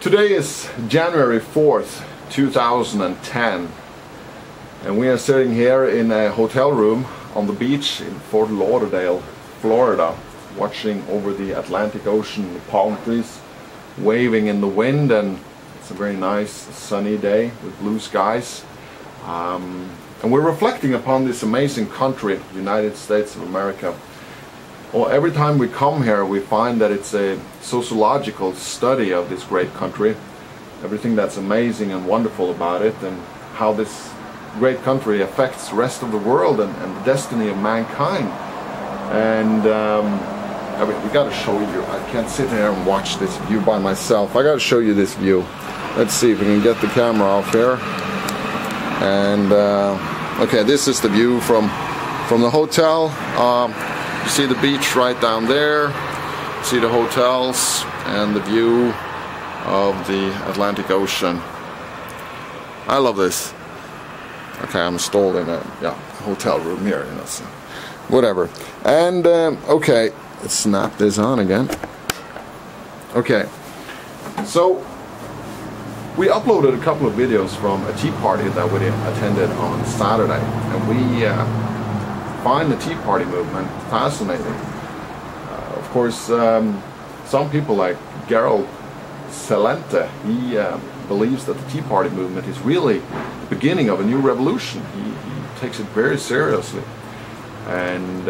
Today is January 4th, 2010, and we are sitting here in a hotel room on the beach in Fort Lauderdale, Florida, watching over the Atlantic Ocean, the palm trees waving in the wind, and it's a very nice sunny day with blue skies. And we're reflecting upon this amazing country, United States of America. Well, every time we come here, we find that it's a sociological study of this great country, everything that's amazing and wonderful about it, and how this great country affects the rest of the world and the destiny of mankind. And I mean, we got to show you. I can't sit here and watch this view by myself. I got to show you this view. Let's see if we can get the camera off here. And okay, this is the view from the hotel. You see the beach right down there, see the hotels and the view of the Atlantic Ocean. I love this. Okay, I'm installed in a hotel room here, you know, so whatever. And okay, let's snap this on again. Okay, so we uploaded a couple of videos from a tea party that we attended on Saturday, and we find the Tea Party movement fascinating. Of course, some people like Gerald Celente, he believes that the Tea Party movement is really the beginning of a new revolution. He takes it very seriously. And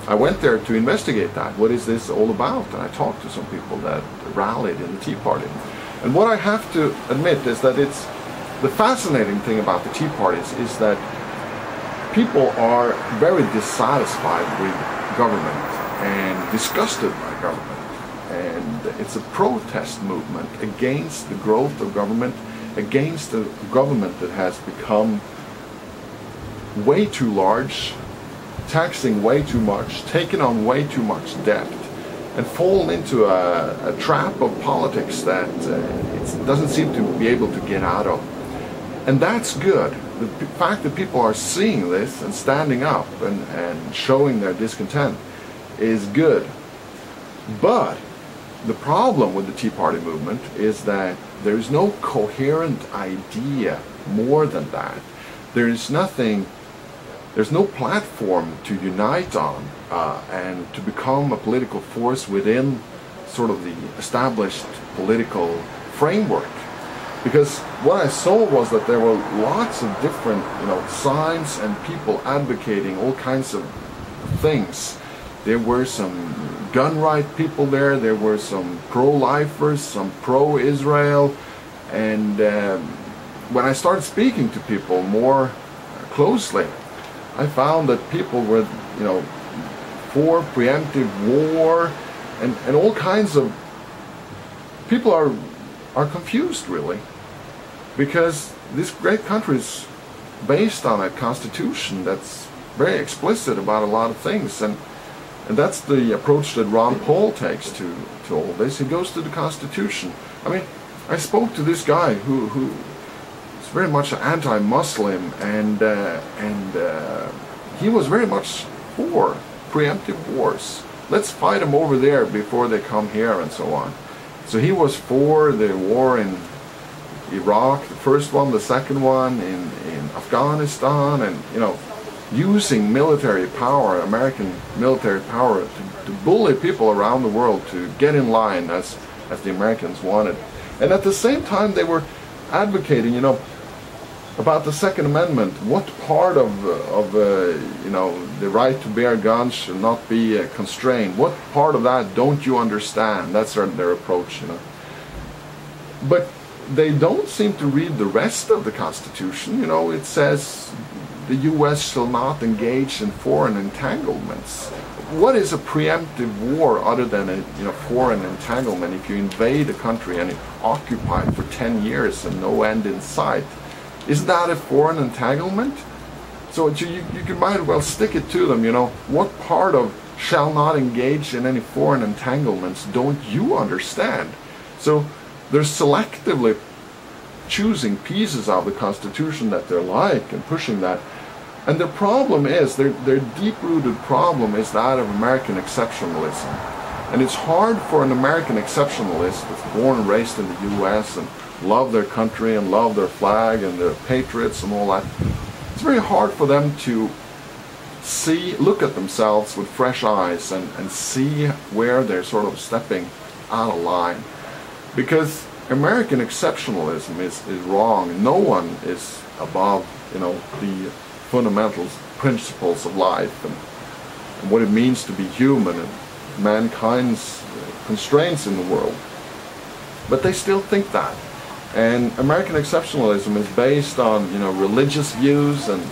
I went there to investigate that. What is this all about? And I talked to some people that rallied in the Tea Party. And what I have to admit is that it's the fascinating thing about the Tea Parties is that people are very dissatisfied with government and disgusted by government, and it's a protest movement against the growth of government, against the government that has become way too large, taxing way too much, taking on way too much debt, and fallen into a trap of politics that it doesn't seem to be able to get out of. And that's good. The fact that people are seeing this and standing up and showing their discontent is good. But the problem with the Tea Party movement is that there's no coherent idea more than that. There's no platform to unite on and to become a political force within sort of the established political framework. Because what I saw was that there were lots of different, signs and people advocating all kinds of things. There were some gun right people there. There were some pro-lifers, some pro-Israel, and when I started speaking to people more closely, I found that people were, for preemptive war, and all kinds of people are confused, really, because this great country is based on a constitution that's very explicit about a lot of things, and that's the approach that Ron Paul takes to all this. He goes to the Constitution. I mean, I spoke to this guy who is very much anti-Muslim, and he was very much for preemptive wars. Let's fight them over there before they come here, and so on. So he was for the war in Iraq, the first one, the second one in Afghanistan, and using military power, American military power, to bully people around the world to get in line as the Americans wanted. And at the same time, they were advocating, about the Second Amendment. What part of the right to bear guns should not be constrained? What part of that don't you understand? That's their approach, But they don't seem to read the rest of the Constitution. It says the U.S. shall not engage in foreign entanglements. What is a preemptive war other than a foreign entanglement if you invade a country and occupy it for 10 years and no end in sight? Is that a foreign entanglement? So you might as well stick it to them, what part of shall not engage in any foreign entanglements don't you understand? So they're selectively choosing pieces of the Constitution that they like and pushing that. And their problem is, their deep-rooted problem is that of American exceptionalism. And it's hard for an American exceptionalist that's born and raised in the US and love their country and love their flag and their patriots and all that. It's very hard for them to look at themselves with fresh eyes and see where they're sort of stepping out of line. Because American exceptionalism is wrong. No one is above, the fundamentals, principles of life and what it means to be human and mankind's constraints in the world. But they still think that. And American exceptionalism is based on, religious views and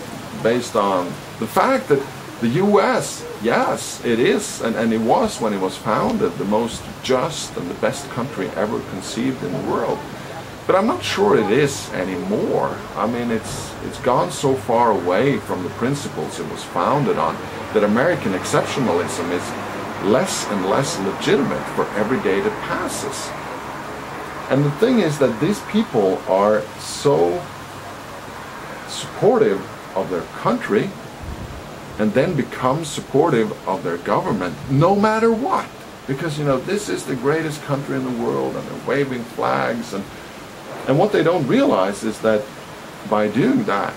based on the fact that the U.S., yes, it is, and it was when it was founded, the most just and the best country ever conceived in the world. But I'm not sure it is anymore. I mean, it's gone so far away from the principles it was founded on that American exceptionalism is less and less legitimate for every day that passes. And the thing is that these people are so supportive of their country and then become supportive of their government no matter what. Because, this is the greatest country in the world and they're waving flags. And what they don't realize is that by doing that,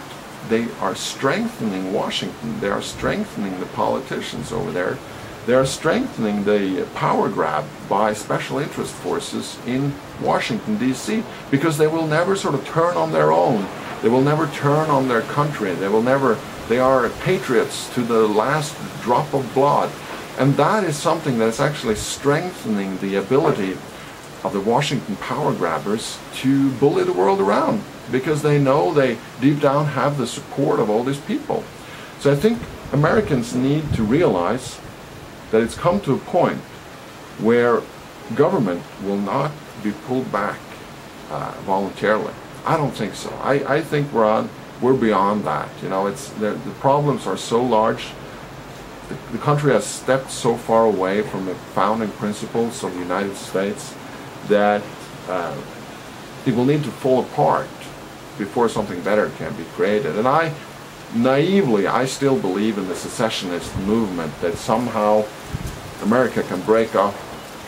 they are strengthening Washington. They are strengthening the politicians over there. They are strengthening the power grab by special interest forces in Washington, D.C., because they will never sort of turn on their own. They will never turn on their country. They are patriots to the last drop of blood. And that is something that's actually strengthening the ability of the Washington power grabbers to bully the world around, because they know they deep down have the support of all these people. So I think Americans need to realize that it's come to a point where government will not be pulled back voluntarily. I don't think so. I think we're beyond that. The problems are so large. The country has stepped so far away from the founding principles of the United States that it will need to fall apart before something better can be created. And I still believe in the secessionist movement, that somehow America can break up,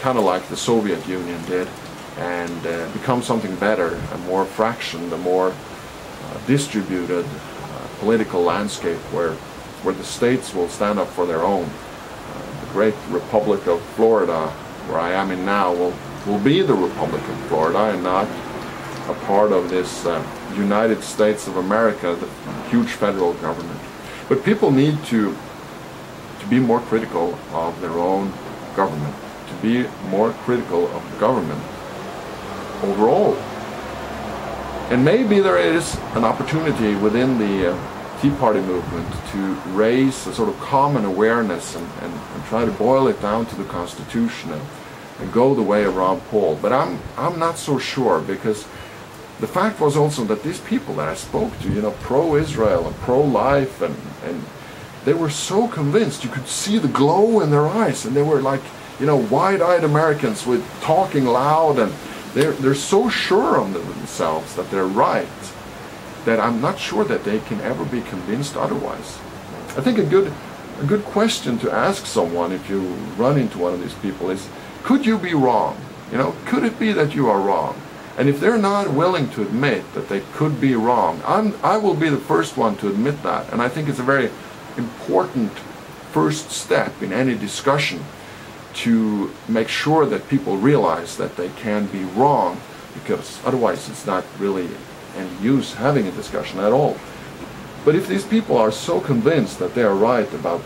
kind of like the Soviet Union did, and become something better, a more fractioned, a more distributed political landscape where the states will stand up for their own. The great Republic of Florida, where I am in now, will be the Republic of Florida and not a part of this United States of America, the huge federal government. But people need to be more critical of their own government, to be more critical of the government overall. And maybe there is an opportunity within the Tea Party movement to raise a sort of common awareness and try to boil it down to the Constitution and go the way of Ron Paul. But I'm not so sure, because the fact was also that these people that I spoke to, pro-Israel and pro-life, and they were so convinced. You could see the glow in their eyes, and they were like, wide-eyed Americans with talking loud, and they're so sure of themselves that they're right, that I'm not sure that they can ever be convinced otherwise. I think a good question to ask someone if you run into one of these people is, could you be wrong? Could it be that you are wrong? And if they're not willing to admit that they could be wrong, I will be the first one to admit that. And I think it's a very important first step in any discussion to make sure that people realize that they can be wrong, because otherwise it's not really any use having a discussion at all. But if these people are so convinced that they are right about,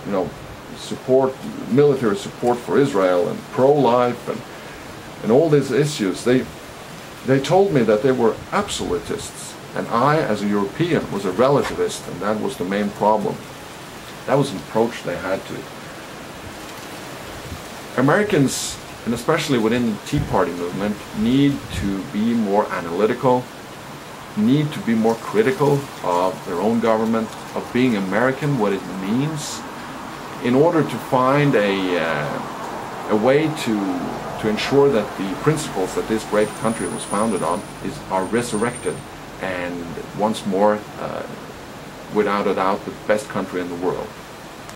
military support for Israel and pro-life and all these issues, they told me that they were absolutists, and I, as a European, was a relativist, and that was the main problem. That was an approach they had to it. Americans, and especially within the Tea Party movement, need to be more analytical, need to be more critical of their own government, of being American, what it means, in order to find a way to ensure that the principles that this great country was founded on are resurrected, and once more, without a doubt, the best country in the world.